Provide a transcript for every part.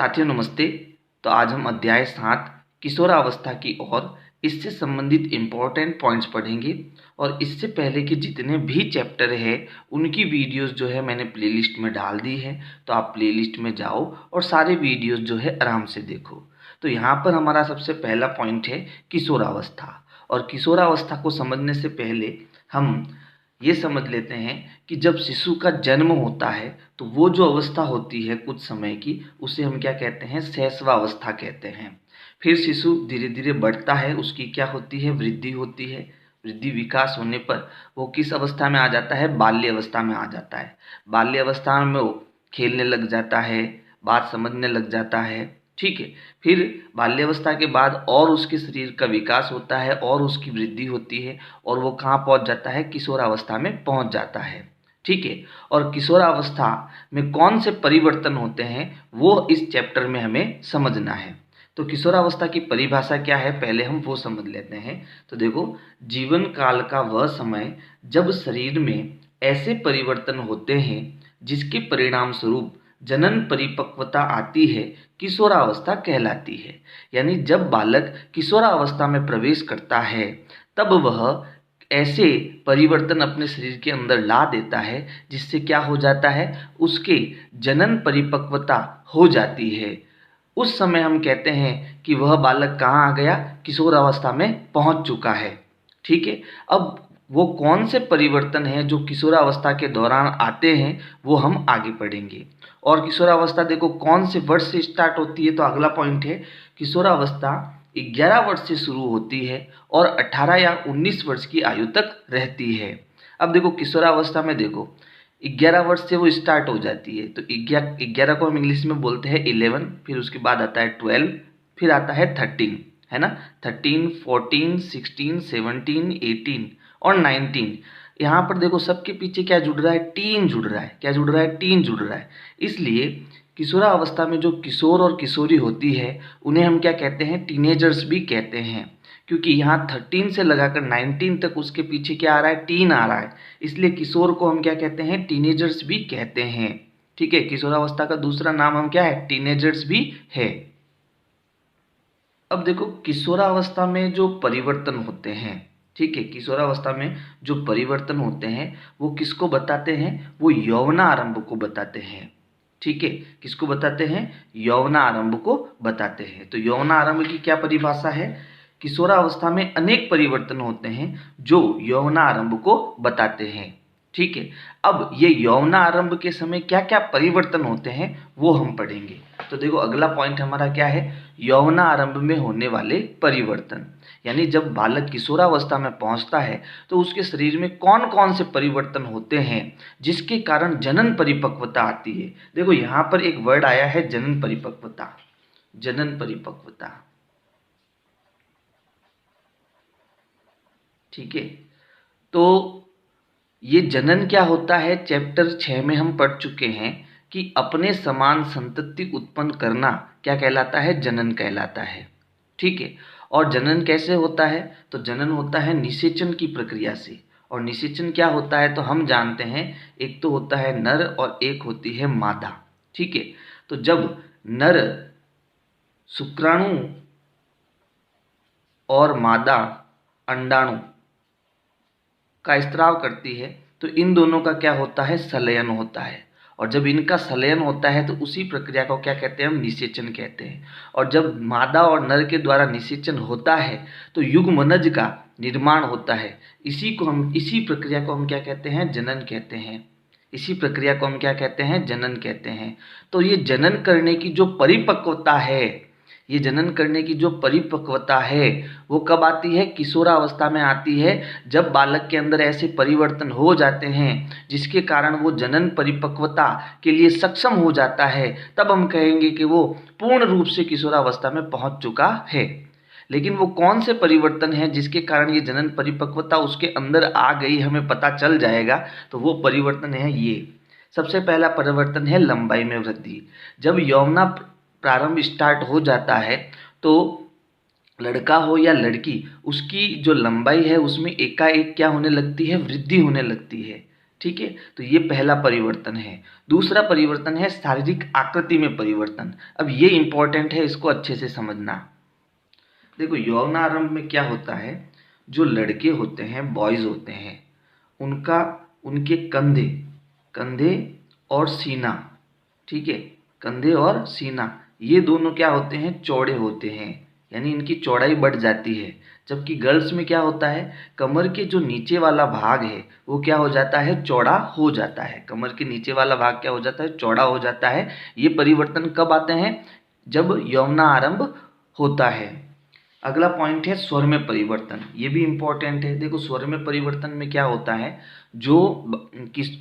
साथियों नमस्ते। तो आज हम अध्याय 7 किशोरावस्था की और इससे संबंधित इम्पोर्टेंट पॉइंट्स पढ़ेंगे। और इससे पहले कि जितने भी चैप्टर है उनकी वीडियोस जो है मैंने प्लेलिस्ट में डाल दी है, तो आप प्लेलिस्ट में जाओ और सारे वीडियोस जो है आराम से देखो। तो यहाँ पर हमारा सबसे पहला पॉइंट है किशोरावस्था। और किशोरावस्था को समझने से पहले हम ये समझ लेते हैं कि जब शिशु का जन्म होता है तो वो जो अवस्था होती है कुछ समय की, उसे हम क्या कहते हैं, शैशवावस्था कहते हैं। फिर शिशु धीरे धीरे बढ़ता है, उसकी क्या होती है, वृद्धि होती है। वृद्धि विकास होने पर वो किस अवस्था में आ जाता है, बाल्य अवस्था में आ जाता है। बाल्य अवस्था में वो खेलने लग जाता है, बात समझने लग जाता है, ठीक है। फिर बाल्यावस्था के बाद और उसके शरीर का विकास होता है और उसकी वृद्धि होती है और वो कहाँ पहुँच जाता है, किशोरावस्था में पहुँच जाता है, ठीक है। और किशोरावस्था में कौन से परिवर्तन होते हैं वो इस चैप्टर में हमें समझना है। तो किशोरावस्था की परिभाषा क्या है, पहले हम वो समझ लेते हैं। तो देखो, जीवन काल का वह समय जब शरीर में ऐसे परिवर्तन होते हैं जिसके परिणाम स्वरूप जनन परिपक्वता आती है, किशोरावस्था कहलाती है। यानी जब बालक किशोरावस्था में प्रवेश करता है तब वह ऐसे परिवर्तन अपने शरीर के अंदर ला देता है जिससे क्या हो जाता है, उसके जनन परिपक्वता हो जाती है। उस समय हम कहते हैं कि वह बालक कहाँ आ गया, किशोरावस्था में पहुंच चुका है, ठीक है। अब वो कौन से परिवर्तन हैं जो किशोरावस्था के दौरान आते हैं वो हम आगे पढ़ेंगे। और किशोरावस्था देखो कौन से वर्ष से स्टार्ट होती है, तो अगला पॉइंट है किशोरावस्था 11 वर्ष से शुरू होती है और 18 या 19 वर्ष की आयु तक रहती है। अब देखो किशोरावस्था में देखो 11 वर्ष से वो स्टार्ट हो जाती है, तो 11 को हम इंग्लिश में बोलते हैं 11, फिर उसके बाद आता है 12, फिर आता है 13, है ना। 13, 14, 16, 17, 18 और 19। यहाँ पर देखो सबके पीछे क्या जुड़ रहा है, टीन जुड़ रहा है। क्या जुड़ रहा है, टीन जुड़ रहा है। इसलिए किशोरावस्था में जो किशोर और किशोरी होती है उन्हें हम क्या कहते हैं, टीनेजर्स भी कहते हैं। क्योंकि यहाँ 13 से लगाकर 19 तक उसके पीछे क्या आ रहा है, टीन आ रहा है। इसलिए किशोर को हम क्या कहते हैं, टीनेजर्स भी कहते हैं, ठीक है। किशोरावस्था का दूसरा नाम हम क्या है, टीनेजर्स भी है। अब देखो किशोरावस्था में जो परिवर्तन होते हैं, ठीक है, किशोरावस्था में जो परिवर्तन होते हैं वो किसको बताते हैं, वो यौवनारंभ को बताते हैं, ठीक है। किसको बताते हैं, यौवनारंभ को बताते हैं। तो यौवनारंभ की क्या परिभाषा है, किशोरावस्था में अनेक परिवर्तन होते हैं जो यौवनारंभ को बताते हैं, ठीक है। अब ये यौवनारंभ के समय क्या क्या परिवर्तन होते हैं वो हम पढ़ेंगे। तो देखो अगला पॉइंट हमारा क्या है, यौवनारंभ में होने वाले परिवर्तन। यानी जब बालक किशोरावस्था में पहुंचता है तो उसके शरीर में कौन कौन से परिवर्तन होते हैं जिसके कारण जनन परिपक्वता आती है। देखो यहाँ पर एक वर्ड आया है जनन परिपक्वता, जनन परिपक्वता, ठीक है। तो ये जनन क्या होता है, चैप्टर 6 में हम पढ़ चुके हैं कि अपने समान संतति उत्पन्न करना क्या कहलाता है, जनन कहलाता है, ठीक है। और जनन कैसे होता है, तो जनन होता है निषेचन की प्रक्रिया से। और निषेचन क्या होता है तो हम जानते हैं, एक तो होता है नर और एक होती है मादा, ठीक है। तो जब नर शुक्राणु और मादा अंडाणु का स्त्राव करती है तो इन दोनों का क्या होता है, संलयन होता है। और जब इनका संलयन होता है तो उसी प्रक्रिया को क्या कहते हैं, हम निषेचन कहते हैं। और जब मादा और नर के द्वारा निषेचन होता है तो युग्मनज का निर्माण होता है। इसी प्रक्रिया को हम क्या कहते हैं, जनन कहते हैं। इसी प्रक्रिया को हम क्या कहते हैं, जनन कहते हैं। तो ये जनन करने की जो परिपक्वता है, ये जनन करने की जो परिपक्वता है वो कब आती है, किशोरावस्था में आती है। जब बालक के अंदर ऐसे परिवर्तन हो जाते हैं जिसके कारण वो जनन परिपक्वता के लिए सक्षम हो जाता है, तब हम कहेंगे कि वो पूर्ण रूप से किशोरावस्था में पहुंच चुका है। लेकिन वो कौन से परिवर्तन है जिसके कारण ये जनन परिपक्वता उसके अंदर आ गई, हमें पता चल जाएगा। तो वो परिवर्तन है ये। सबसे पहला परिवर्तन है लंबाई में वृद्धि। जब यौवना प्रारंभ स्टार्ट हो जाता है तो लड़का हो या लड़की, उसकी जो लंबाई है उसमें एकाएक क्या होने लगती है, वृद्धि होने लगती है, ठीक है, तो ये पहला परिवर्तन है। दूसरा परिवर्तन है शारीरिक आकृति में परिवर्तन। अब ये इंपॉर्टेंट है, इसको अच्छे से समझना। देखो यौवनारंभ में क्या होता है, जो लड़के होते हैं, बॉयज होते हैं, उनके कंधे कंधे और सीना, ठीक है, कंधे और सीना ये दोनों क्या होते हैं, चौड़े होते हैं, यानी इनकी चौड़ाई बढ़ जाती है। जबकि गर्ल्स में क्या होता है, कमर के जो नीचे वाला भाग है वो क्या हो जाता है, चौड़ा हो जाता है। कमर के नीचे वाला भाग क्या हो जाता है, चौड़ा हो जाता है। ये परिवर्तन कब आते हैं, जब यौवना आरंभ होता है। अगला पॉइंट है स्वर में परिवर्तन, ये भी इंपॉर्टेंट है। देखो स्वर में परिवर्तन में क्या होता है, जो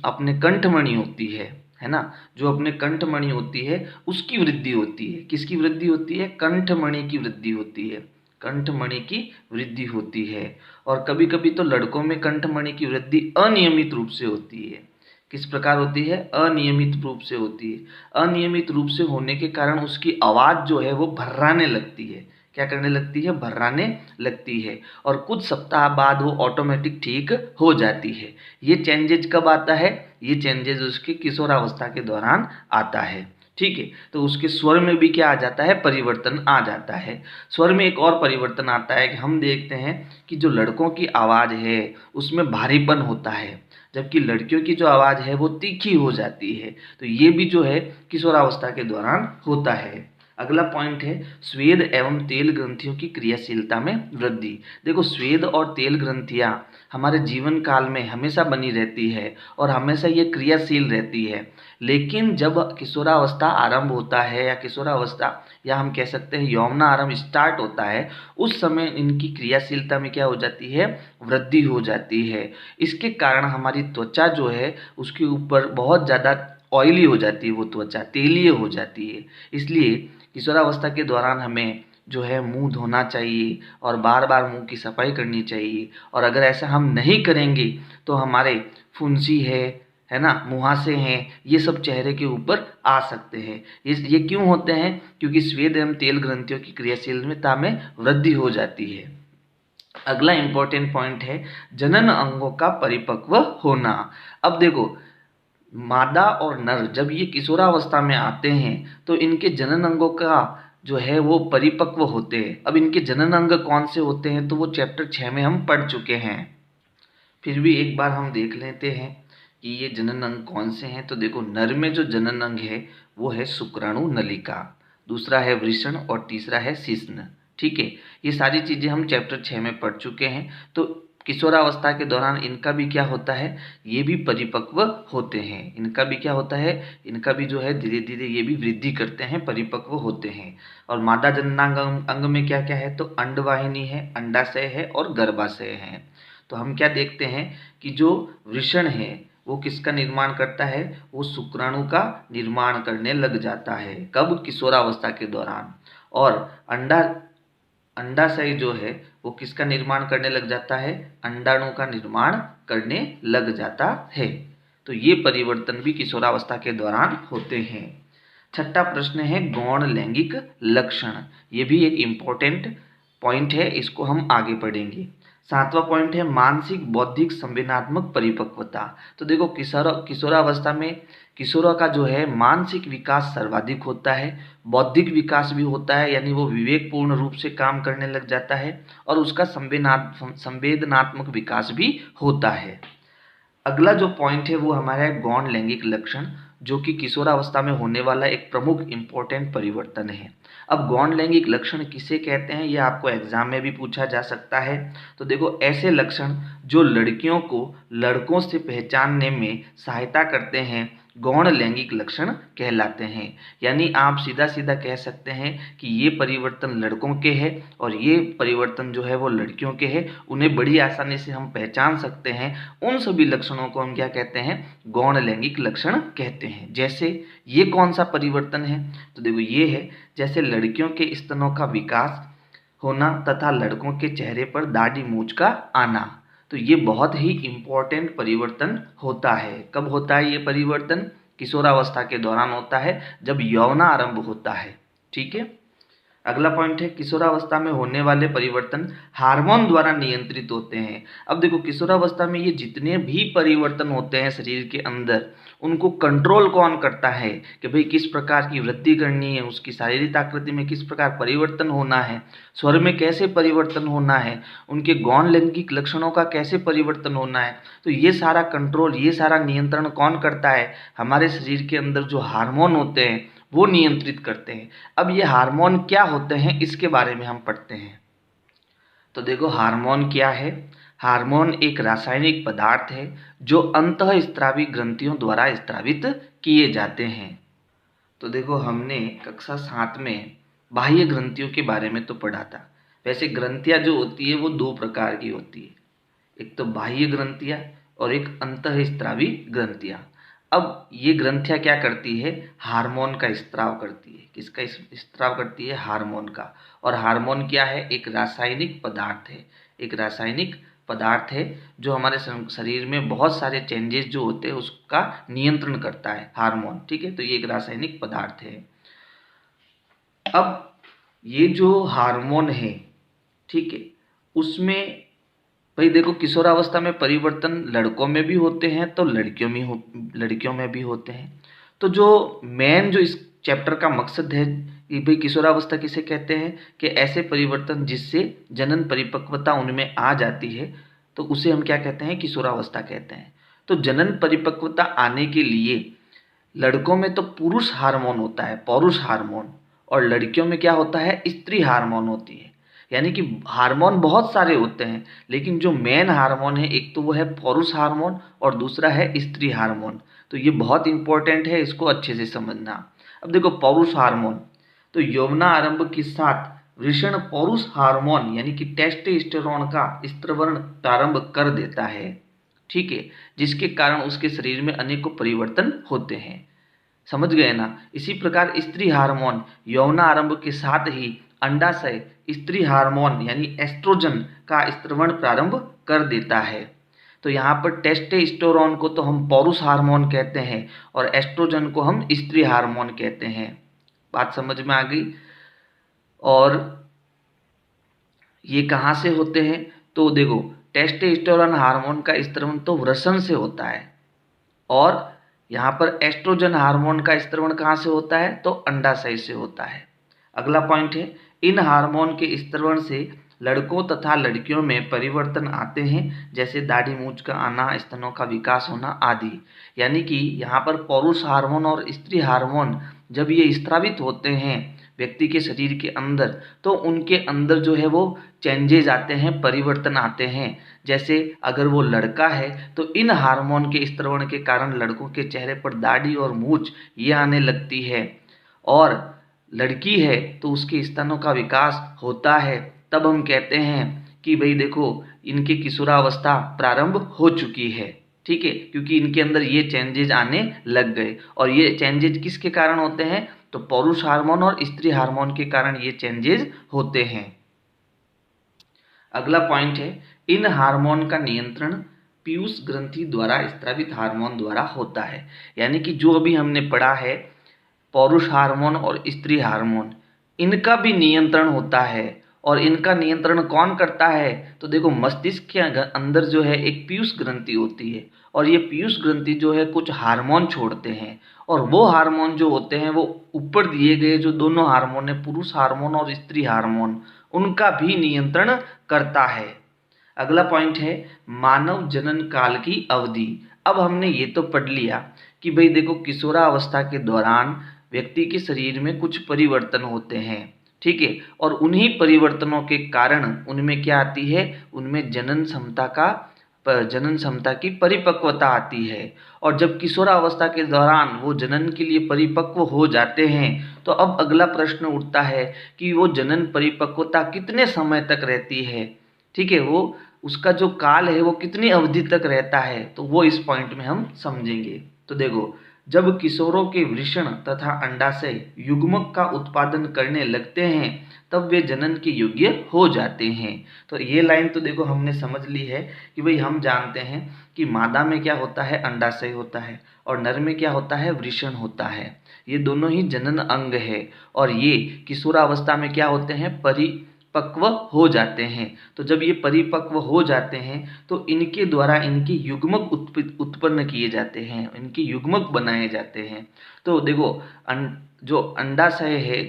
अपने कंठमणि होती है ना, जो अपने कंठमणि होती है उसकी वृद्धि होती है। किसकी वृद्धि होती है, कंठमणि की वृद्धि होती है, कंठमणि की वृद्धि होती है। और कभी कभी तो लड़कों में कंठमणि की वृद्धि अनियमित रूप से होती है। किस प्रकार होती है, अनियमित रूप से होती है। अनियमित रूप से होने के कारण उसकी आवाज़ जो है वो भर्राने लगती है। क्या करने लगती है, भर्राने लगती है। और कुछ सप्ताह बाद वो ऑटोमेटिक ठीक हो जाती है। ये चेंजेज कब आता है, ये चेंजेज उसके किशोरावस्था के दौरान आता है। ठीक है, तो उसके स्वर में भी क्या आ जाता है, परिवर्तन आ जाता है। स्वर में एक और परिवर्तन आता है कि हम देखते हैं कि जो लड़कों की आवाज़ है उसमें भारीपन होता है, जबकि लड़कियों की जो आवाज़ है वो तीखी हो जाती है। तो ये भी जो है किशोरावस्था के दौरान होता है। अगला पॉइंट है स्वेद एवं तेल ग्रंथियों की क्रियाशीलता में वृद्धि। देखो स्वेद और तेल ग्रंथियां हमारे जीवन काल में हमेशा बनी रहती है और हमेशा ये क्रियाशील रहती है। लेकिन जब किशोरावस्था आरंभ होता है या किशोरावस्था या हम कह सकते हैं यौवना आरंभ स्टार्ट होता है, उस समय इनकी क्रियाशीलता में क्या हो जाती है, वृद्धि हो जाती है। इसके कारण हमारी त्वचा जो है उसके ऊपर बहुत ज़्यादा ऑयली हो जाती है, वो त्वचा तेलीय हो जाती है। इसलिए किशोरावस्था के दौरान हमें जो है मुंह धोना चाहिए और बार बार मुंह की सफाई करनी चाहिए। और अगर ऐसा हम नहीं करेंगे तो हमारे फुंसी है ना, मुहासे हैं, ये सब चेहरे के ऊपर आ सकते हैं। ये क्यों होते हैं, क्योंकि स्वेद एवं तेल ग्रंथियों की क्रियाशीलता में वृद्धि हो जाती है। अगला इंपॉर्टेंट पॉइंट है जनन अंगों का परिपक्व होना। अब देखो मादा और नर जब ये किशोरावस्था में आते हैं तो इनके जनन अंगों का जो है वो परिपक्व होते हैं। अब इनके जनन अंग कौन से होते हैं, तो वो चैप्टर 6 में हम पढ़ चुके हैं। फिर भी एक बार हम देख लेते हैं कि ये जनन अंग कौन से हैं। तो देखो नर में जो जनन अंग है वो है शुक्राणु नलिका, दूसरा है वृषण और तीसरा है शिश्न। ठीक है, ये सारी चीज़ें हम चैप्टर 6 में पढ़ चुके हैं। तो किशोरावस्था के दौरान इनका भी क्या होता है, ये भी परिपक्व होते हैं। इनका भी क्या होता है, इनका भी जो है धीरे धीरे ये भी वृद्धि करते हैं, परिपक्व होते हैं। और मादा जननांग अंग में क्या क्या है, तो अंडवाहिनी है, अंडाशय है और गर्भाशय है। तो हम क्या देखते हैं कि जो वृषण है वो किसका निर्माण करता है, वो शुक्राणु का निर्माण करने लग जाता है। कब, किशोरावस्था के दौरान। और अंडाशय जो है वो किसका निर्माण करने लग जाता है, अंडाणु का निर्माण करने लग जाता है। तो ये परिवर्तन भी किशोरावस्था के दौरान होते हैं। छठा प्रश्न है गौण लैंगिक लक्षण। ये भी एक इम्पोर्टेंट पॉइंट है, इसको हम आगे पढ़ेंगे। सातवां पॉइंट है मानसिक बौद्धिक संवेदनात्मक परिपक्वता। तो देखो किशोरावस्था में किशोरों का जो है मानसिक विकास सर्वाधिक होता है, बौद्धिक विकास भी होता है, यानी वो विवेकपूर्ण रूप से काम करने लग जाता है और उसका संवेदनात्मक विकास भी होता है। अगला जो पॉइंट है वो हमारा है गौण लैंगिक लक्षण, जो कि किशोरावस्था में होने वाला एक प्रमुख इंपॉर्टेंट परिवर्तन है। अब गौण लैंगिक लक्षण किसे कहते हैं, ये आपको एग्जाम में भी पूछा जा सकता है। तो देखो ऐसे लक्षण जो लड़कियों को लड़कों से पहचानने में सहायता करते हैं गौण लैंगिक लक्षण कहलाते हैं। यानी आप सीधा सीधा कह सकते हैं कि ये परिवर्तन लड़कों के हैं और ये परिवर्तन जो है वो लड़कियों के हैं। उन्हें बड़ी आसानी से हम पहचान सकते हैं। उन सभी लक्षणों को हम क्या कहते हैं, गौण लैंगिक लक्षण कहते हैं। जैसे ये कौन सा परिवर्तन है, तो देखो ये है जैसे लड़कियों के स्तनों का विकास होना तथा लड़कों के चेहरे पर दाढ़ी मूंछ का आना। तो ये बहुत ही इम्पोर्टेंट परिवर्तन होता है। कब होता है ये परिवर्तन, किशोरावस्था के दौरान होता है, जब यौवना आरंभ होता है। ठीक है, अगला पॉइंट है किशोरावस्था में होने वाले परिवर्तन हार्मोन द्वारा नियंत्रित होते हैं। अब देखो किशोरावस्था में ये जितने भी परिवर्तन होते हैं शरीर के अंदर, उनको कंट्रोल कौन करता है कि भाई किस प्रकार की वृद्धि करनी है, उसकी शारीरिक आकृति में किस प्रकार परिवर्तन होना है, स्वर में कैसे परिवर्तन होना है, उनके गौण लैंगिक लक्षणों का कैसे परिवर्तन होना है। तो ये सारा कंट्रोल, ये सारा नियंत्रण कौन करता है? हमारे शरीर के अंदर जो हार्मोन होते हैं वो नियंत्रित करते हैं। अब ये हार्मोन क्या होते हैं इसके बारे में हम पढ़ते हैं। तो देखो हार्मोन क्या है? हार्मोन एक रासायनिक पदार्थ है जो अंतःस्रावी ग्रंथियों द्वारा स्रावित किए जाते हैं। तो देखो हमने कक्षा 7 में बाह्य ग्रंथियों के बारे में तो पढ़ा था। वैसे ग्रंथियां जो होती है वो दो प्रकार की होती है, एक तो बाह्य ग्रंथियां और एक अंतःस्रावी ग्रंथियां। अब ये ग्रंथियां क्या करती है? हार्मोन का स्त्राव करती है। किसका स्त्राव करती है? हार्मोन का। और हार्मोन क्या है? एक रासायनिक पदार्थ है। एक रासायनिक पदार्थ है जो हमारे शरीर में बहुत सारे चेंजेस जो होते हैं उसका नियंत्रण करता है हार्मोन। ठीक है, तो ये एक रासायनिक पदार्थ है। अब ये जो हार्मोन है, ठीक है, उसमें भाई देखो किशोरावस्था में परिवर्तन लड़कों में भी होते हैं तो लड़कियों में भी होते हैं। तो जो मेन जो इस चैप्टर का मकसद है कि भाई किशोरावस्था किसे कहते हैं कि ऐसे परिवर्तन जिससे जनन परिपक्वता उनमें आ जाती है, तो उसे हम क्या कहते हैं? किशोरावस्था कहते हैं। तो जनन परिपक्वता आने के लिए लड़कों में तो पुरुष हार्मोन होता है, पौरुष हार्मोन, और लड़कियों में क्या होता है? स्त्री हार्मोन होती है। यानी कि हार्मोन बहुत सारे होते हैं, लेकिन जो मेन हार्मोन है एक तो वो है पौरुष हार्मोन और दूसरा है स्त्री हार्मोन। तो ये बहुत इंपॉर्टेंट है, इसको अच्छे से समझना। अब देखो पौरुष हार्मोन, तो यौवना आरंभ के साथ वृषण पौरुष हार्मोन यानी कि टेस्टोस्टेरोन का स्त्रवण प्रारंभ कर देता है। ठीक है, जिसके कारण उसके शरीर में अनेकों परिवर्तन होते हैं। समझ गए ना? इसी प्रकार स्त्री हार्मोन यौवना आरंभ के साथ ही अंडाशय स्त्री हार्मोन यानी एस्ट्रोजन का स्त्रवण प्रारंभ कर देता है। तो यहाँ पर टेस्टोस्टेरोन को तो हम पौरुष हार्मोन कहते हैं और एस्ट्रोजन को हम स्त्री हार्मोन कहते हैं। बात समझ में आ गई? और ये कहाँ से होते हैं? तो देखो टेस्टोस्टेरोन हार्मोन का स्त्रवण तो वृषण से होता है और यहाँ पर एस्ट्रोजन हार्मोन का स्त्रवण कहाँ से होता है? तो अंडाशय से होता है। अगला पॉइंट है इन हार्मोन के स्त्रवण से लड़कों तथा लड़कियों में परिवर्तन आते हैं, जैसे दाढ़ी मूंछ का आना, स्तनों का विकास होना आदि। यानी कि यहाँ पर पौरुष हार्मोन और स्त्री हार्मोन जब ये स्रावित होते हैं व्यक्ति के शरीर के अंदर, तो उनके अंदर जो है वो चेंजेज आते हैं, परिवर्तन आते हैं। जैसे अगर वो लड़का है तो इन हार्मोन के स्त्रवण के कारण लड़कों के चेहरे पर दाढ़ी और मूंछ ये आने लगती है, और लड़की है तो उसके स्तनों का विकास होता है। तब हम कहते हैं कि भाई देखो इनकी किशोरावस्था प्रारंभ हो चुकी है। ठीक है, क्योंकि इनके अंदर ये चेंजेज आने लग गए। और ये चेंजेज किसके कारण होते हैं? तो पौरुष हार्मोन और स्त्री हार्मोन के कारण ये चेंजेस होते हैं। अगला पॉइंट है इन हार्मोन का नियंत्रण पीयूष ग्रंथि द्वारा स्रावित हार्मोन द्वारा होता है। यानी कि जो अभी हमने पढ़ा है पौरुष हार्मोन और स्त्री हार्मोन, इनका भी नियंत्रण होता है। और इनका नियंत्रण कौन करता है? तो देखो मस्तिष्क के अंदर जो है एक पीयूष ग्रंथि होती है और ये पीयूष ग्रंथि जो है कुछ हार्मोन छोड़ते हैं, और वो हार्मोन जो होते हैं वो ऊपर दिए गए जो दोनों हार्मोन है पुरुष हार्मोन और स्त्री हार्मोन, उनका भी नियंत्रण करता है। अगला पॉइंट है मानव जनन काल की अवधि। अब हमने ये तो पढ़ लिया कि भाई देखो किशोरावस्था के दौरान व्यक्ति के शरीर में कुछ परिवर्तन होते हैं। ठीक है, और उन्हीं परिवर्तनों के कारण उनमें क्या आती है? उनमें जनन क्षमता की परिपक्वता आती है। और जब किशोरावस्था के दौरान वो जनन के लिए परिपक्व हो जाते हैं, तो अब अगला प्रश्न उठता है कि वो जनन परिपक्वता कितने समय तक रहती है। ठीक है, वो उसका जो काल है वो कितनी अवधि तक रहता है, तो वो इस पॉइंट में हम समझेंगे। तो देखो जब किशोरों के वृषण तथा अंडाशय युग्मक का उत्पादन करने लगते हैं तब वे जनन के योग्य हो जाते हैं। तो ये लाइन तो देखो हमने समझ ली है कि भाई हम जानते हैं कि मादा में क्या होता है? अंडाशय होता है, और नर में क्या होता है? वृषण होता है। ये दोनों ही जनन अंग है और ये किशोरावस्था में क्या होते हैं, परिपक्व हो जाते हैं। तो जब ये परिपक्व हो जाते हैं तो इनके द्वारा इनके युग्मक उत्पन्न किए जाते हैं, इनके युग्मक बनाए जाते हैं। तो देखो जो अंडाशय है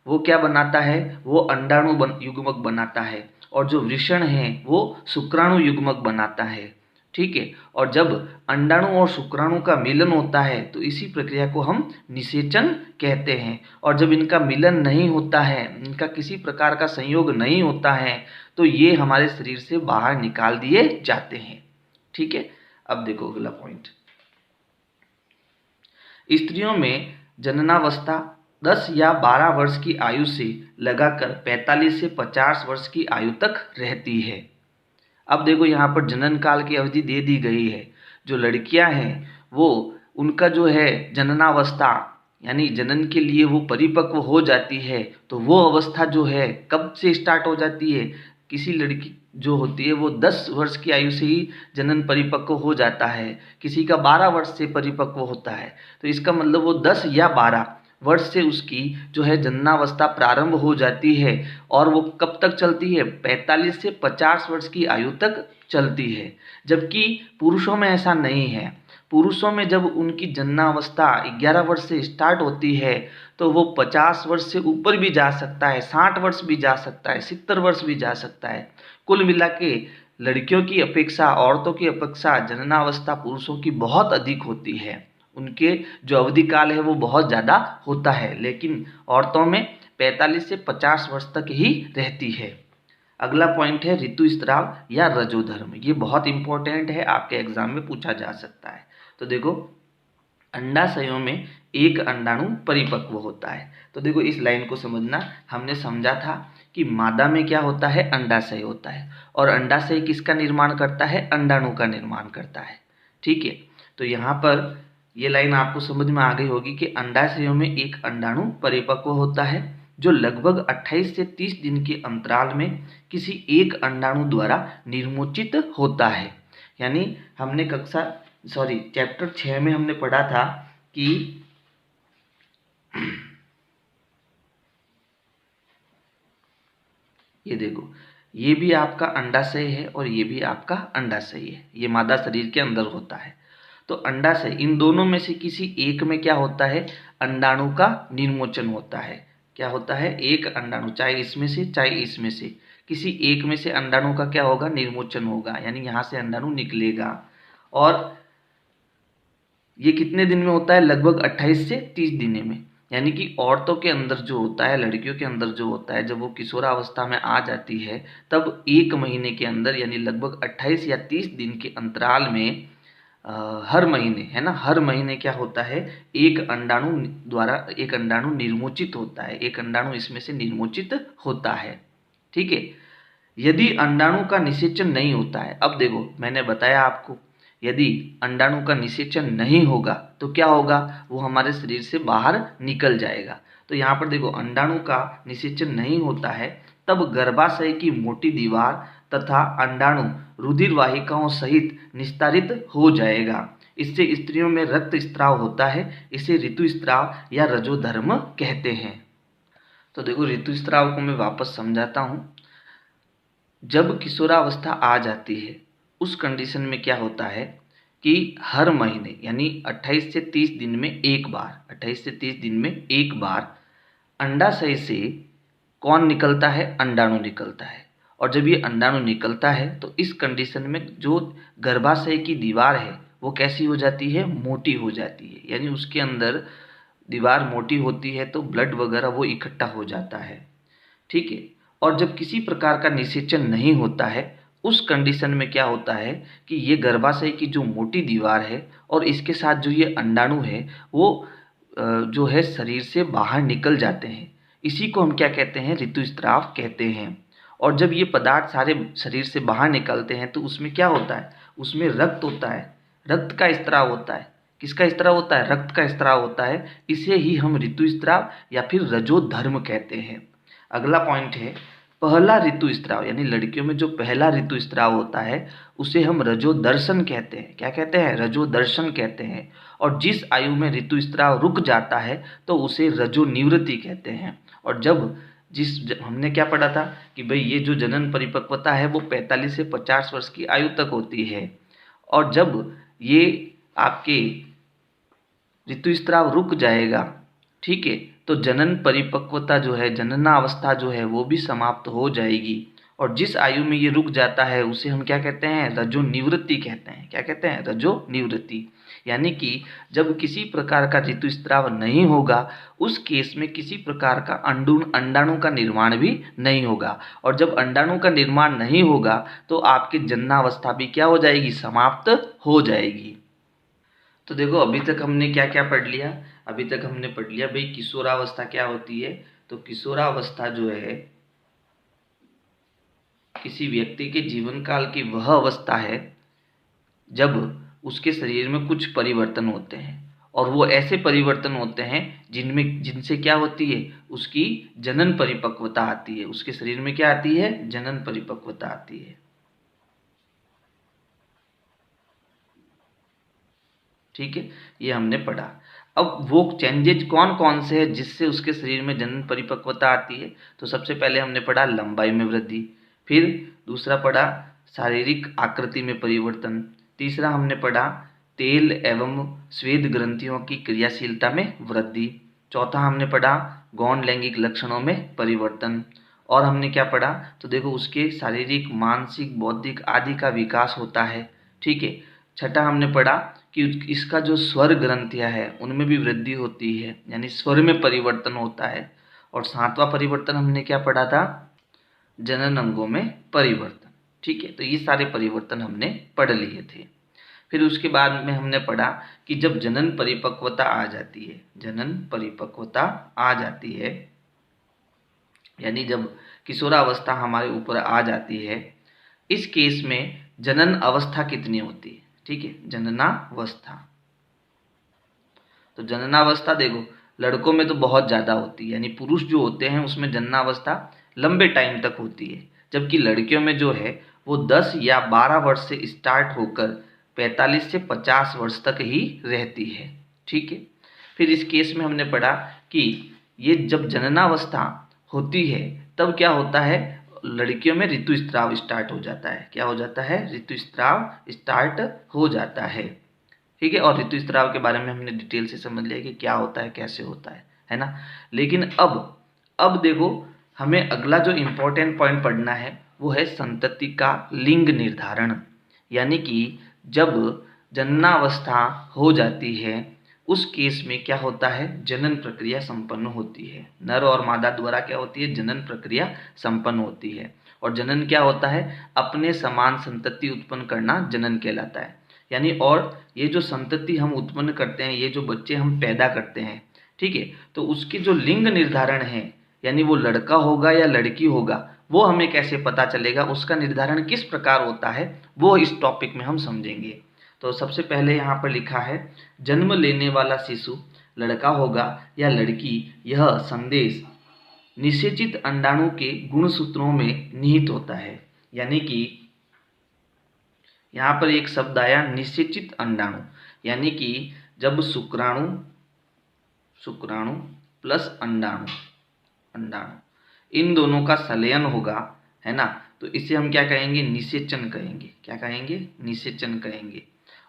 वो क्या बनाता है, वो अंडाणु युग्मक बनाता है और जो वृषण है वो शुक्राणु युग्मक बनाता है। ठीक है, और जब अंडाणु और शुक्राणु का मिलन होता है तो इसी प्रक्रिया को हम निषेचन कहते हैं। और जब इनका मिलन नहीं होता है, इनका किसी प्रकार का संयोग नहीं होता है, तो ये हमारे शरीर से बाहर निकाल दिए जाते हैं। ठीक है, अब देखो अगला पॉइंट। स्त्रियों में जननावस्था 10 या 12 वर्ष की आयु से लगाकर 45 से 50 वर्ष की आयु तक रहती है। अब देखो यहाँ पर जनन काल की अवधि दे दी गई है। जो लड़कियां हैं वो उनका जो है जननावस्था यानी जनन के लिए वो परिपक्व हो जाती है, तो वो अवस्था जो है कब से स्टार्ट हो जाती है, किसी लड़की जो होती है वो 10 वर्ष की आयु से ही जनन परिपक्व हो जाता है, किसी का 12 वर्ष से परिपक्व होता है। तो इसका मतलब वो 10 या 12 वर्ष से उसकी जो है जननावस्था प्रारंभ हो जाती है और वो कब तक चलती है, 45 से 50 वर्ष की आयु तक चलती है। जबकि पुरुषों में ऐसा नहीं है। पुरुषों में जब उनकी जननावस्था 11 वर्ष से स्टार्ट होती है तो वो 50 वर्ष से ऊपर भी जा सकता है, 60 वर्ष भी जा सकता है, 70 वर्ष भी जा सकता है। कुल मिला के लड़कियों की अपेक्षा, औरतों की अपेक्षा जननावस्था पुरुषों की बहुत अधिक होती है। उनके जो अवधि काल है वो बहुत ज़्यादा होता है, लेकिन औरतों में 45 से 50 वर्ष तक ही रहती है। अगला पॉइंट है ऋतुस्राव या रजोधर्म। ये बहुत इंपॉर्टेंट है, आपके एग्जाम में पूछा जा सकता है। तो देखो, अंडाशयों में एक अंडाणु परिपक्व होता है। तो देखो इस लाइन को समझना, हमने समझा था कि मादा में क्या होता है, अंडाशय होता है और अंडाशय किसका निर्माण करता है, अंडाणु का निर्माण करता है। ठीक है, तो यहाँ पर ये लाइन आपको समझ में आ गई होगी कि अंडाशयों में एक अंडाणु परिपक्व होता है जो लगभग 28 से 30 दिन के अंतराल में किसी एक अंडाणु द्वारा निर्मोचित होता है। यानी हमने चैप्टर 6 में हमने पढ़ा था कि ये देखो, ये भी आपका अंडाशय है और ये भी आपका अंडाशय है, ये मादा शरीर के अंदर होता है। तो अंडाशय, इन दोनों में से किसी एक में क्या होता है, अंडाणु का निर्मोचन होता है। क्या होता है, एक अंडाणु, चाहे इसमें से चाहे इसमें से, किसी एक में से अंडाणु का क्या होगा, निर्मोचन होगा, यानी यहाँ से अंडाणु निकलेगा। और ये कितने दिन में होता है, लगभग 28 से 30 दिन में। यानी कि औरतों के अंदर जो होता है, लड़कियों के अंदर जो होता है, जब वो किशोरावस्था में आ जाती है तब 1 महीने के अंदर यानी लगभग 28 या 30 दिन के अंतराल में हर महीने, है ना, हर महीने क्या होता है, एक अंडाणु निर्मोचित होता है, एक अंडाणु इसमें से निर्मोचित होता है। ठीक है, यदि अंडाणु का निषेचन नहीं होता है, अब देखो मैंने बताया आपको, यदि अंडाणु का निषेचन नहीं होगा तो क्या होगा, वो हमारे शरीर से बाहर निकल जाएगा। तो यहाँ पर देखो, अंडाणु का निषेचन नहीं होता है तब गर्भाशय की मोटी दीवार तथा अंडाणु रुधिर वाहिकाओं सहित निस्तारित हो जाएगा। इससे स्त्रियों में रक्त स्त्राव होता है। इसे ऋतुस्राव या रजोधर्म कहते हैं। तो देखो, ऋतुस्राव को मैं वापस समझाता हूँ। जब किशोरावस्था आ जाती है उस कंडीशन में क्या होता है कि हर महीने यानी 28 से 30 दिन में एक बार, 28 से 30 दिन में एक बार अंडाशय से कौन निकलता है, अंडाणु निकलता है। और जब ये अंडाणु निकलता है तो इस कंडीशन में जो गर्भाशय की दीवार है वो कैसी हो जाती है, मोटी हो जाती है। यानी उसके अंदर दीवार मोटी होती है तो ब्लड वगैरह वो इकट्ठा हो जाता है। ठीक है, और जब किसी प्रकार का निषेचन नहीं होता है उस कंडीशन में क्या होता है कि ये गर्भाशय की जो मोटी दीवार है और इसके साथ जो ये अंडाणु है वो जो है शरीर से बाहर निकल जाते हैं। इसी को हम क्या कहते हैं, ऋतुस्राव कहते हैं। और जब ये पदार्थ सारे शरीर से बाहर निकलते हैं तो उसमें क्या होता है, उसमें रक्त होता है, रक्त का स्त्राव होता है। किसका स्त्राव होता है, रक्त का स्त्राव होता है। इसे ही हम ऋतुस्राव या फिर रजोधर्म कहते हैं। अगला पॉइंट है पहला ऋतुस्राव यानी लड़कियों में जो पहला ऋतुस्राव होता है उसे हम रजोदर्शन कहते हैं। क्या कहते हैं? रजोदर्शन कहते हैं। और जिस आयु में ऋतुस्राव रुक जाता है तो उसे रजोनिवृत्ति कहते हैं। और हमने क्या पढ़ा था कि भाई ये जो जनन परिपक्वता है वो 45 से 50 वर्ष की आयु तक होती है। और जब ये आपके ऋतुस्राव रुक जाएगा, ठीक है, तो जनन परिपक्वता जो है, जननावस्था जो है वो भी समाप्त हो जाएगी। और जिस आयु में ये रुक जाता है उसे हम क्या कहते हैं? रजोनिवृत्ति कहते हैं। क्या कहते हैं? रजोनिवृत्ति। यानी कि जब किसी प्रकार का ऋतुस्राव नहीं होगा उस केस में किसी प्रकार का अंडाणु का निर्माण भी नहीं होगा। और जब अंडाणु का निर्माण नहीं होगा तो आपकी जननावस्था भी क्या हो जाएगी? समाप्त हो जाएगी। तो देखो अभी तक हमने क्या क्या पढ़ लिया? अभी तक हमने पढ़ लिया भाई किशोरावस्था क्या होती है। तो किशोरावस्था जो है किसी व्यक्ति के जीवन काल की वह अवस्था है जब उसके शरीर में कुछ परिवर्तन होते हैं। और वो ऐसे परिवर्तन होते हैं जिनसे क्या होती है? उसकी जनन परिपक्वता आती है। उसके शरीर में क्या आती है? जनन परिपक्वता आती है। ठीक है, ये हमने पढ़ा। अब वो चेंजेज कौन कौन से हैं जिससे उसके शरीर में जनन परिपक्वता आती है? तो सबसे पहले हमने पढ़ा लंबाई में वृद्धि, फिर दूसरा पढ़ा शारीरिक आकृति में परिवर्तन, तीसरा हमने पढ़ा तेल एवं स्वेद ग्रंथियों की क्रियाशीलता में वृद्धि, चौथा हमने पढ़ा गौण लैंगिक लक्षणों में परिवर्तन। और हमने क्या पढ़ा? तो देखो उसके शारीरिक, मानसिक, बौद्धिक आदि का विकास होता है। ठीक है, छठा हमने पढ़ा कि इसका जो स्वर ग्रंथियां है उनमें भी वृद्धि होती है, यानी स्वर में परिवर्तन होता है। और सातवां परिवर्तन हमने क्या पढ़ा था? जनन अंगों में परिवर्तन। ठीक है, तो ये सारे परिवर्तन हमने पढ़ लिए थे। फिर उसके बाद में हमने पढ़ा कि जब जनन परिपक्वता आ जाती है, जनन परिपक्वता आ जाती है यानी जब किशोरावस्था हमारे ऊपर आ जाती है, इस केस में जनन अवस्था कितनी होती है? ठीक है, जननावस्था। तो जननावस्था देखो लड़कों में तो बहुत ज़्यादा होती है, यानी पुरुष जो होते हैं उसमें जननावस्था लंबे टाइम तक होती है, जबकि लड़कियों में जो है वो 10 या 12 वर्ष से स्टार्ट होकर 45 से 50 वर्ष तक ही रहती है। ठीक है, फिर इस केस में हमने पढ़ा कि ये जब जननावस्था होती है तब क्या होता है? लड़कियों में ऋतुस्राव स्टार्ट हो जाता है। क्या हो जाता है? ऋतुस्राव स्टार्ट हो जाता है। ठीक है, और ऋतुस्राव के बारे में हमने डिटेल से समझ लिया कि क्या होता है, कैसे होता है ना। लेकिन अब देखो हमें अगला जो इम्पोर्टेंट पॉइंट पढ़ना है वो है संतति का लिंग निर्धारण। यानी कि जब जननावस्था हो जाती है उस केस में क्या होता है? जनन प्रक्रिया संपन्न होती है। नर और मादा द्वारा क्या होती है? जनन प्रक्रिया संपन्न होती है। और जनन क्या होता है? अपने समान संतति उत्पन्न करना जनन कहलाता है। यानी और ये जो संतति हम उत्पन्न करते हैं, ये जो बच्चे हम पैदा करते हैं, ठीक है, तो उसके जो लिंग निर्धारण है, यानी वो लड़का होगा या लड़की होगा, वो हमें कैसे पता चलेगा, उसका निर्धारण किस प्रकार होता है, वो इस टॉपिक में हम समझेंगे। तो सबसे पहले यहाँ पर लिखा है जन्म लेने वाला शिशु लड़का होगा या लड़की, यह संदेश निषेचित अंडाणु के गुणसूत्रों में निहित होता है। यानी कि यहाँ पर एक शब्द आया निषेचित अंडाणु, यानी कि जब शुक्राणु प्लस अंडाणु इन दोनों का संलयन होगा, है ना, तो इसे हम क्या कहेंगे? निषेचन कहेंगे। क्या कहेंगे? निषेचन कहेंगे।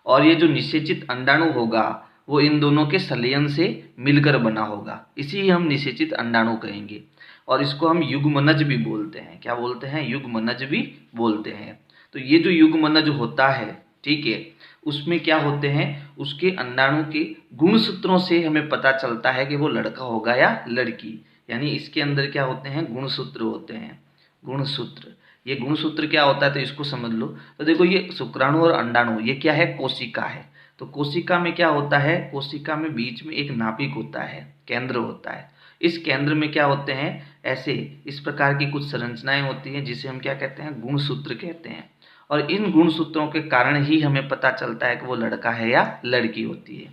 और ये जो निषेचित अंडाणु होगा वो इन दोनों के संलयन से मिलकर बना होगा, इसी हम निषेचित अंडाणु कहेंगे। और इसको हम युग्मनज भी बोलते हैं। क्या बोलते हैं? युग्मनज भी बोलते हैं। तो ये जो युग्मनज होता है, ठीक है, उसमें क्या होते हैं? उसके अंडाणु के गुणसूत्रों से हमें पता चलता है कि वो लड़का होगा या लड़की। यानी इसके अंदर क्या होते हैं? गुणसूत्र होते हैं। गुणसूत्र, ये गुणसूत्र क्या होता है तो इसको समझ लो। तो देखो ये शुक्राणु और अंडाणु ये क्या है? कोशिका है। तो कोशिका में क्या होता है? कोशिका में बीच में एक नाभिक होता है, केंद्र होता है। इस केंद्र में क्या होते हैं? ऐसे इस प्रकार की कुछ संरचनाएं होती हैं जिसे हम क्या कहते हैं? गुणसूत्र कहते हैं। और इन गुणसूत्रों के कारण ही हमें पता चलता है कि वो लड़का है या लड़की होती है।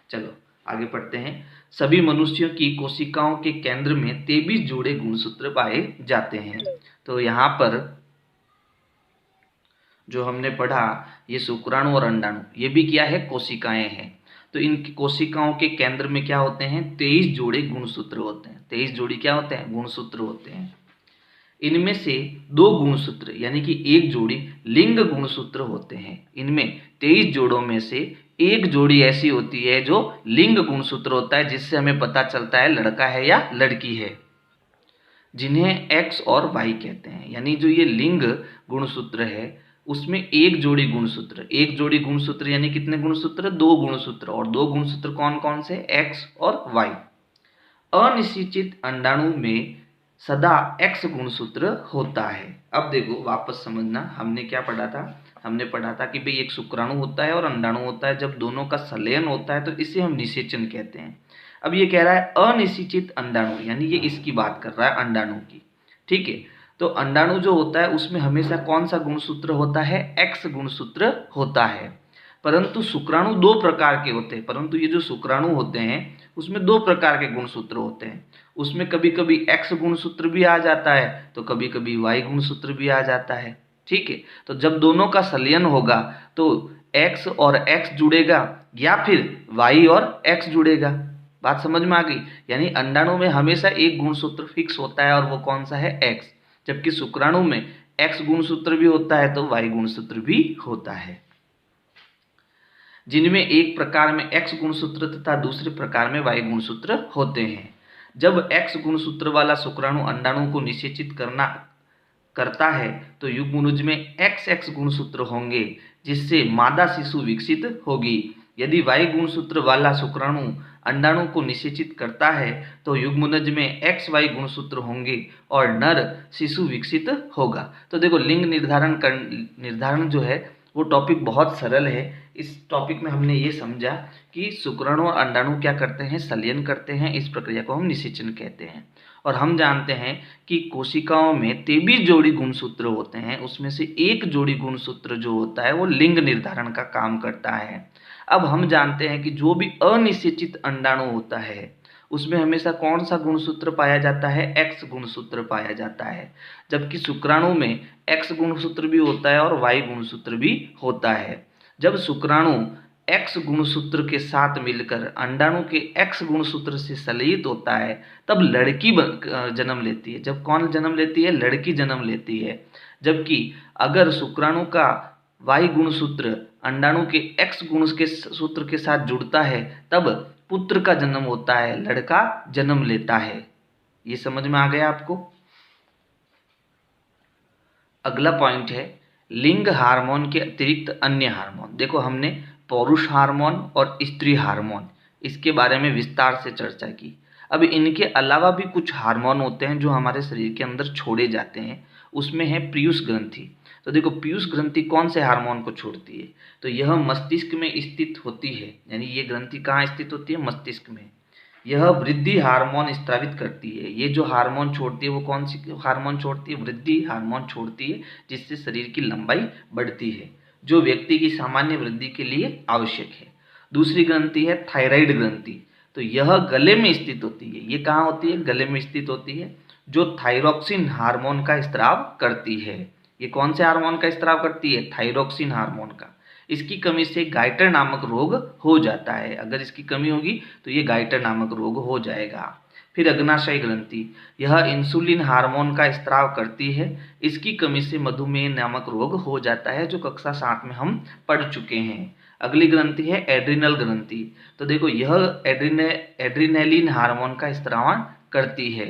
चलो आगे पढ़ते हैं। सभी मनुष्यों की कोशिकाओं के केंद्र में 23 जोड़े गुणसूत्र पाए जाते हैं। तो यहाँ पर जो हमने पढ़ा, ये शुक्राणु और अंडाणु, ये भी क्या है, कोशिकाएं हैं। तो इन कोशिकाओं के केंद्र में क्या होते हैं, 23 जोड़े गुणसूत्र होते हैं। 23 जोड़ी क्या होते हैं, गुणसूत्र होते हैं। इनमें से 2 गुणसूत्र यानी कि एक जोड़ी लिंग गुणसूत्र होते हैं। इनमें 23 जोड़ों में से एक जोड़ी ऐसी होती है जो लिंग गुणसूत्र होता है, जिससे हमें पता चलता है लड़का है या लड़की है, जिन्हें एक्स और वाई कहते हैं। यानी जो ये लिंग गुणसूत्र है उसमें एक जोड़ी गुणसूत्र यानी कितने गुणसूत्र, 2 गुणसूत्र, और 2 गुणसूत्र कौन कौन से, एक्स और वाई। अनिश्चित अंडाणु में सदा एक्स गुणसूत्र होता है। अब देखो वापस समझना, हमने क्या पढ़ा था, हमने पढ़ा था कि भाई एक शुक्राणु होता है और अंडाणु होता है, जब दोनों का संलयन होता है तो इसे हम निषेचन कहते हैं। अब ये कह रहा है अनिश्चित अंडाणु, यानी ये इसकी बात कर रहा है, अंडाणु की, ठीक है। तो अंडाणु जो होता है उसमें हमेशा कौन सा गुणसूत्र होता है, एक्स गुणसूत्र होता है। परंतु शुक्राणु 2 प्रकार के होते हैं, परंतु ये जो शुक्राणु होते हैं उसमें 2 प्रकार के गुणसूत्र होते हैं। उसमें कभी कभी एक्स गुणसूत्र भी आ जाता है तो कभी कभी वाई गुणसूत्र भी आ जाता है, ठीक है। तो जब दोनों का संलयन होगा तो एक्स और एक्स जुड़ेगा या फिर वाई और एक्स जुड़ेगा। बात समझ में आ गई। यानी अंडाणु में हमेशा एक गुणसूत्र फिक्स होता है और वो कौन सा है, एक्स, जबकि शुक्राणु में एक्स गुणसूत्र भी होता है तो वाई गुणसूत्र भी होता है, जिनमें एक प्रकार में एक्स गुणसूत्र तथा दूसरे प्रकार में वाई गुणसूत्र होते हैं। जब एक्स गुणसूत्र वाला शुक्राणु अंडाणु को निषेचित करता है तो युग्मनुज में एक्स एक्स गुणसूत्र होंगे, जिससे मादा शिशु विकसित होगी। यदि वाई गुणसूत्र वाला शुक्राणु अंडाणु को निषेचित करता है तो युग्मनज में एक्स वाई गुणसूत्र होंगे और नर शिशु विकसित होगा। तो देखो लिंग निर्धारण जो है वो टॉपिक बहुत सरल है। इस टॉपिक में हमने ये समझा कि शुक्राणु और अंडाणु क्या करते हैं, संलयन करते हैं, इस प्रक्रिया को हम निषेचन कहते हैं। और हम जानते हैं कि कोशिकाओं में 23 जोड़ी गुणसूत्र होते हैं, उसमें से एक जोड़ी गुणसूत्र जो होता है वो लिंग निर्धारण का काम करता है। अब हम जानते हैं कि जो भी अनिषेचित अंडाणु होता है उसमें हमेशा कौन सा गुणसूत्र पाया जाता है, एक्स गुणसूत्र पाया जाता है, जबकि शुक्राणु में एक्स गुणसूत्र भी होता है और वाई गुणसूत्र भी होता है। जब शुक्राणु एक्स गुणसूत्र के साथ मिलकर अंडाणु के एक्स गुणसूत्र से संलयित होता है तब लड़की जन्म लेती है। जब कौन जन्म लेती है, लड़की जन्म लेती है। जबकि अगर शुक्राणु का वाई गुणसूत्र अंडाणु के एक्स गुणसूत्र के साथ जुड़ता है तब पुत्र का जन्म होता है, लड़का जन्म लेता है। ये समझ में आ गया आपको। अगला पॉइंट है लिंग हार्मोन के अतिरिक्त अन्य हार्मोन। देखो हमने पौरुष हार्मोन और स्त्री हार्मोन इसके बारे में विस्तार से चर्चा की। अब इनके अलावा भी कुछ हार्मोन होते हैं जो हमारे शरीर के अंदर छोड़े जाते हैं, उसमें है पीयूष ग्रंथि। तो देखो पीयूष ग्रंथि कौन से हार्मोन को छोड़ती है, तो यह मस्तिष्क में स्थित होती है। यानी ये ग्रंथि कहाँ स्थित होती है, मस्तिष्क में। यह वृद्धि हार्मोन स्रावित करती है। ये जो हार्मोन छोड़ती है वो कौन सी हार्मोन छोड़ती है, वृद्धि हार्मोन छोड़ती है, जिससे शरीर की लंबाई बढ़ती है, जो व्यक्ति की सामान्य वृद्धि के लिए आवश्यक है। दूसरी ग्रंथि है थायराइड ग्रंथि। तो यह गले में स्थित होती है। ये कहाँ होती है, गले में स्थित होती है, जो थायरोक्सिन हार्मोन का स्राव करती है। ये कौन से हार्मोन का स्राव करती है, थायरोक्सिन हार्मोन का। इसकी कमी से गाइटर नामक रोग हो जाता है। अगर इसकी कमी होगी तो ये गाइटर नामक रोग हो जाएगा। फिर अग्नाशय ग्रंथि, यह इंसुलिन हार्मोन का स्राव करती है। इसकी कमी से मधुमेह नामक रोग हो जाता है, जो कक्षा 7 में हम पढ़ चुके हैं। अगली ग्रंथि है एड्रिनल ग्रंथि। तो देखो यह एड्रिनलिन हार्मोन का स्राव करती है।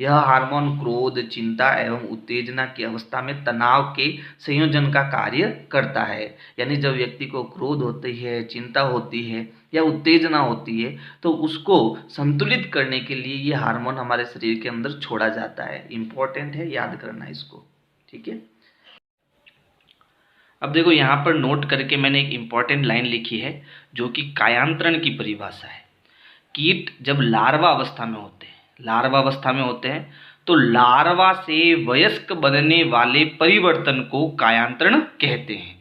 यह हार्मोन क्रोध, चिंता एवं उत्तेजना की अवस्था में तनाव के संयोजन का कार्य करता है। यानी जब व्यक्ति को क्रोध होती है, चिंता होती है या उत्तेजना होती है तो उसको संतुलित करने के लिए ये हार्मोन हमारे शरीर के अंदर छोड़ा जाता है। इंपॉर्टेंट है, याद करना इसको, ठीक है। अब देखो यहाँ पर नोट करके मैंने एक इंपॉर्टेंट लाइन लिखी है जो कि कायांतरण की परिभाषा है। कीट जब लार्वा अवस्था में होते हैं तो लार्वा से वयस्क बनने वाले परिवर्तन को कायांतरण कहते हैं।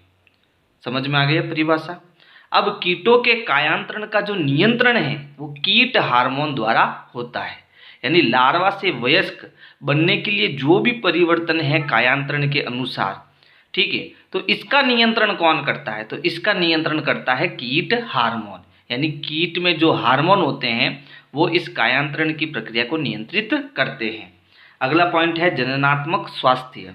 समझ में आ गया परिभाषा। अब कीटों के कायांतरण का जो नियंत्रण है वो कीट हार्मोन द्वारा होता है। यानी लार्वा से वयस्क बनने के लिए जो भी परिवर्तन है कायांतरण के अनुसार, ठीक है, तो इसका नियंत्रण कौन करता है? तो इसका नियंत्रण करता है कीट हार्मोन। यानी कीट में जो हार्मोन होते हैं वो इस कायांतरण की प्रक्रिया को नियंत्रित करते हैं। अगला पॉइंट है जननात्मक स्वास्थ्य।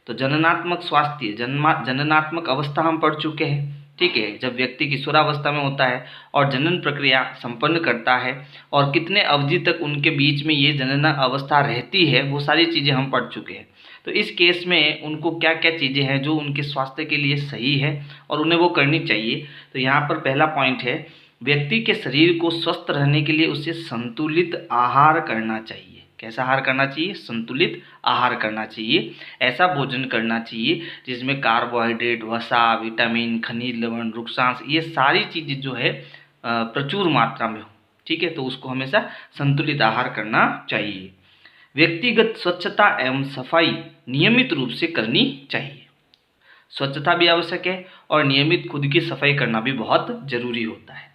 तो जननात्मक स्वास्थ्य, जननात्मक अवस्था हम पढ़ चुके हैं, ठीक है, जब व्यक्ति किशोरावस्था में होता है और जनन प्रक्रिया संपन्न करता है और कितने अवधि तक उनके बीच में ये जनन अवस्था रहती है, वो सारी चीज़ें हम पढ़ चुके हैं। तो इस केस में उनको क्या क्या चीज़ें हैं जो उनके स्वास्थ्य के लिए सही है और उन्हें वो करनी चाहिए। तो यहाँ पर पहला पॉइंट है, व्यक्ति के शरीर को स्वस्थ रहने के लिए उसे संतुलित आहार करना चाहिए। कैसा आहार करना चाहिए? संतुलित आहार करना चाहिए। ऐसा भोजन करना चाहिए जिसमें कार्बोहाइड्रेट, वसा, विटामिन, खनिज लवण, रुक्षांश, ये सारी चीज़ें जो है प्रचुर मात्रा में हो, ठीक है, तो उसको हमेशा संतुलित आहार करना चाहिए। व्यक्तिगत स्वच्छता एवं सफाई नियमित रूप से करनी चाहिए। स्वच्छता भी आवश्यक है और नियमित खुद की सफाई करना भी बहुत जरूरी होता है।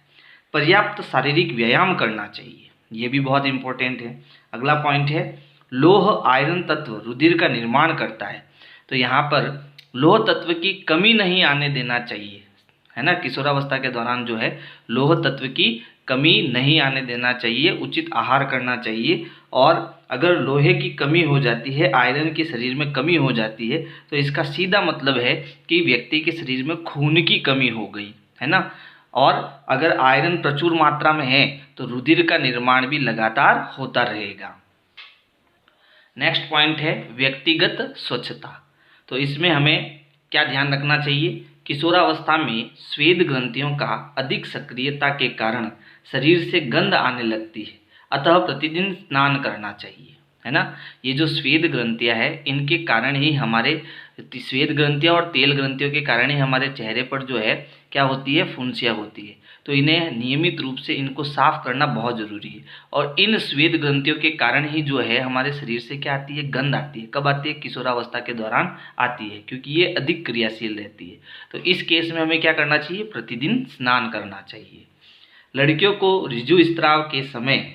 पर्याप्त शारीरिक व्यायाम करना चाहिए, ये भी बहुत इंपॉर्टेंट है। अगला पॉइंट है, लौह आयरन तत्व रुधिर का निर्माण करता है। तो यहाँ पर लौह तत्व की कमी नहीं आने देना चाहिए, है ना। किशोरावस्था के दौरान जो है लौह तत्व की कमी नहीं आने देना चाहिए, उचित आहार करना चाहिए। और अगर लोहे की कमी हो जाती है, आयरन की शरीर में कमी हो जाती है, तो इसका सीधा मतलब है कि व्यक्ति के शरीर में खून की कमी हो गई, है ना। और अगर आयरन प्रचुर मात्रा में है तो रुधिर का निर्माण भी लगातार होता रहेगा। नेक्स्ट पॉइंट है व्यक्तिगत स्वच्छता। तो इसमें हमें क्या ध्यान रखना चाहिए? किशोरावस्था में स्वेद ग्रंथियों का अधिक सक्रियता के कारण शरीर से गंध आने लगती है, अतः प्रतिदिन स्नान करना चाहिए, है ना। ये जो स्वेद ग्रंथियां हैं इनके कारण ही हमारे स्वेद ग्रंथियां और तेल ग्रंथियों के कारण ही हमारे चेहरे पर जो है क्या होती है? फुंसियाँ होती है। तो इन्हें नियमित रूप से इनको साफ करना बहुत ज़रूरी है। और इन स्वेद ग्रंथियों के कारण ही जो है हमारे शरीर से क्या आती है? गंध आती है। कब आती है? किशोरावस्था के दौरान आती है, क्योंकि ये अधिक क्रियाशील रहती है। तो इस केस में हमें क्या करना चाहिए? प्रतिदिन स्नान करना चाहिए। लड़कियों को ऋजु स्त्राव के समय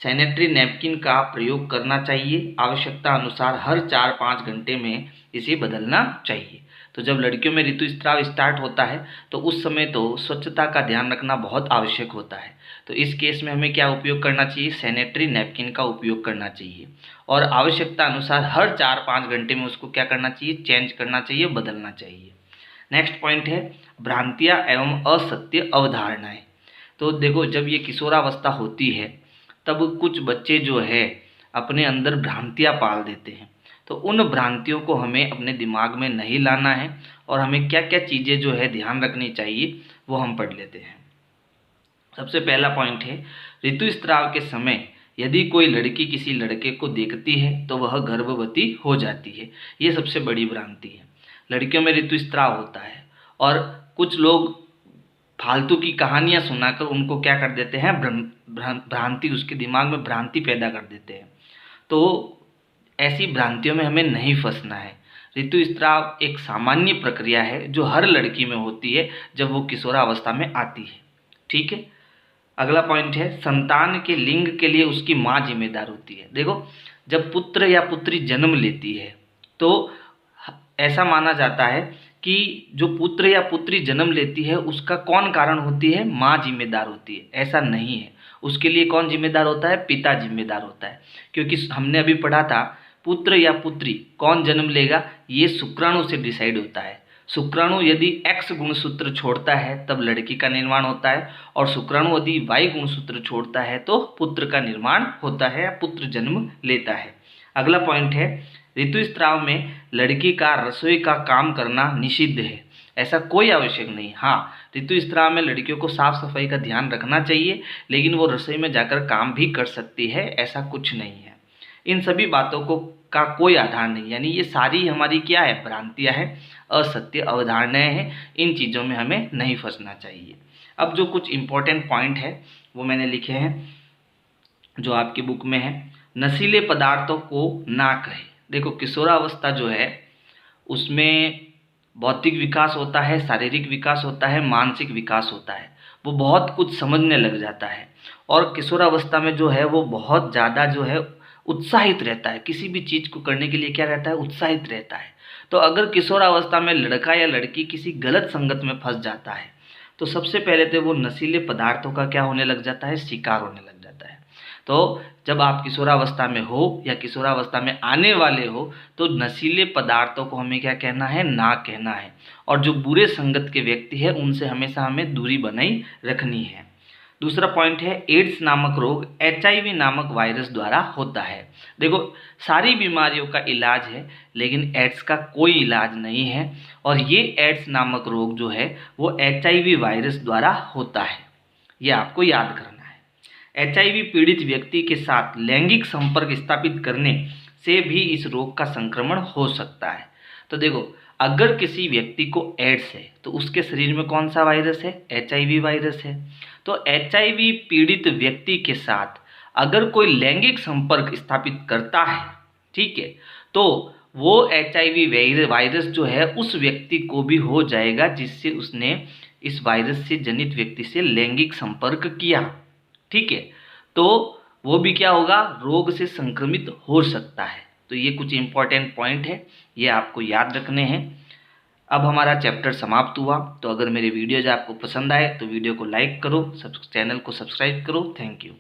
सैनिटरी नैपकिन का प्रयोग करना चाहिए। आवश्यकता अनुसार हर 4-5 घंटे में इसे बदलना चाहिए। तो जब लड़कियों में ऋतुस्राव स्टार्ट होता है तो उस समय तो स्वच्छता का ध्यान रखना बहुत आवश्यक होता है। तो इस केस में हमें क्या उपयोग करना चाहिए? सैनिटरी नैपकिन का उपयोग करना चाहिए। और आवश्यकता अनुसार हर 4-5 घंटे में उसको क्या करना चाहिए? चेंज करना चाहिए, बदलना चाहिए। नेक्स्ट पॉइंट है भ्रांतियाँ एवं असत्य अवधारणाएँ। तो देखो, जब ये किशोरावस्था होती है तब कुछ बच्चे जो है अपने अंदर भ्रांतियाँ पाल देते हैं। तो उन भ्रांतियों को हमें अपने दिमाग में नहीं लाना है और हमें क्या क्या चीज़ें जो है ध्यान रखनी चाहिए वो हम पढ़ लेते हैं। सबसे पहला पॉइंट है ऋतुस्राव के समय यदि कोई लड़की किसी लड़के को देखती है तो वह गर्भवती हो जाती है। ये सबसे बड़ी भ्रांति है। लड़कियों में ऋतुस्राव होता है और कुछ लोग फालतू की कहानियाँ सुनाकर उनको क्या कर देते हैं? भ्रांति, उसके दिमाग में भ्रांति पैदा कर देते हैं। तो ऐसी भ्रांतियों में हमें नहीं फंसना है। ऋतुस्राव एक सामान्य प्रक्रिया है जो हर लड़की में होती है जब वो किशोरावस्था में आती है, ठीक है। अगला पॉइंट है संतान के लिंग के लिए उसकी माँ जिम्मेदार होती है। देखो, जब पुत्र या पुत्री जन्म लेती है तो ऐसा माना जाता है कि जो पुत्र या पुत्री जन्म लेती है उसका कौन कारण होती है? माँ जिम्मेदार होती है। ऐसा नहीं है, उसके लिए कौन जिम्मेदार होता है? पिता जिम्मेदार होता है। क्योंकि हमने अभी पढ़ा था पुत्र या पुत्री कौन जन्म लेगा ये शुक्राणु से डिसाइड होता है। शुक्राणु यदि X गुणसूत्र छोड़ता है तब लड़की का निर्माण होता है और शुक्राणु यदि Y गुणसूत्र छोड़ता है तो पुत्र का निर्माण होता है या पुत्र जन्म लेता है। अगला पॉइंट है ऋतुस्राव में लड़की का रसोई का काम करना निषिद्ध है। ऐसा कोई आवश्यक नहीं। हाँ, ऋतुस्राव में लड़कियों को साफ सफाई का ध्यान रखना चाहिए, लेकिन वो रसोई में जाकर काम भी कर सकती है, ऐसा कुछ नहीं है। इन सभी बातों को का कोई आधार नहीं, यानी ये सारी हमारी क्या है? भ्रांतियाँ हैं, असत्य अवधारणाएं हैं। इन चीज़ों में हमें नहीं फंसना चाहिए। अब जो कुछ इम्पोर्टेंट पॉइंट है वो मैंने लिखे हैं जो आपकी बुक में है। नशीले पदार्थों को ना कहे। देखो, किशोरावस्था जो है उसमें बौद्धिक विकास होता है, शारीरिक विकास होता है, मानसिक विकास होता है। वो बहुत कुछ समझने लग जाता है और किशोरावस्था में जो है वो बहुत ज़्यादा जो है उत्साहित रहता है, किसी भी चीज़ को करने के लिए क्या रहता है, उत्साहित रहता है। तो अगर किशोरावस्था में लड़का या लड़की किसी गलत संगत में फंस जाता है तो सबसे पहले तो वो नशीले पदार्थों का क्या होने लग जाता है, शिकार होने लग जाता है। तो जब आप किशोरावस्था में हो या किशोरावस्था में आने वाले हो तो नशीले पदार्थों को हमें क्या कहना है, ना कहना है। और जो बुरे संगत के व्यक्ति है उनसे हमेशा हमें दूरी बनाई रखनी है। दूसरा पॉइंट है, एड्स नामक रोग HIV नामक वायरस द्वारा होता है। देखो, सारी बीमारियों का इलाज है लेकिन एड्स का कोई इलाज नहीं है और ये एड्स नामक रोग जो है वो HIV वायरस द्वारा होता है, ये आपको याद करना है। HIV पीड़ित व्यक्ति के साथ लैंगिक संपर्क स्थापित करने से भी इस रोग का संक्रमण हो सकता है। तो देखो, अगर किसी व्यक्ति को एड्स है तो उसके शरीर में कौन सा वायरस है, HIV वायरस है। तो HIV पीड़ित व्यक्ति के साथ अगर कोई लैंगिक संपर्क स्थापित करता है, ठीक है, तो वो HIV वायरस जो है उस व्यक्ति को भी हो जाएगा जिससे उसने इस वायरस से जनित व्यक्ति से लैंगिक संपर्क किया, ठीक है। तो वो भी क्या होगा, रोग से संक्रमित हो सकता है। तो ये कुछ इंपॉर्टेंट पॉइंट है, ये आपको याद रखने हैं। अब हमारा चैप्टर समाप्त हुआ। तो अगर मेरे वीडियोज आपको पसंद आए तो वीडियो को लाइक करो, चैनल को सब्सक्राइब करो। Thank you.